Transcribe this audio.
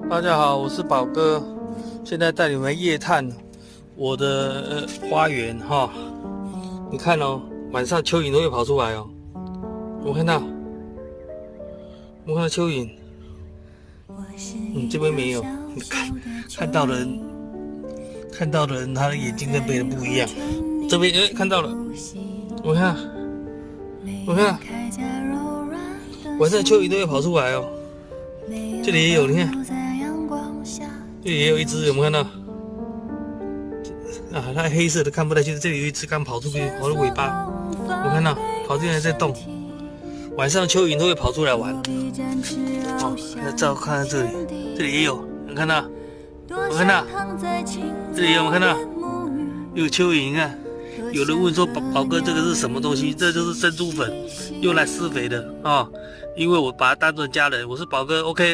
大家好，我是宝哥，现在带你们夜探我的花园哈。你看哦，晚上蚯蚓都会跑出来哦。我看到蚯蚓，这边没有。你看到人，他的眼睛跟别人不一样。这边看到了，我看，晚上蚯蚓都会跑出来哦。这里也有，你看。这里也有一只，有没有看到？啊，它黑色的看不太清。这里有一只刚跑出去，跑的尾巴，有看到？跑进来在动。晚上蚯蚓都会跑出来玩。哦，那照看到这里，这里也有，能看到？我看到，这里有没有看到？有蚯蚓，你看。有人问说宝哥这个是什么东西？这就是珍珠粉，用来施肥的啊、因为我把它当成家人，我是宝哥 ，OK。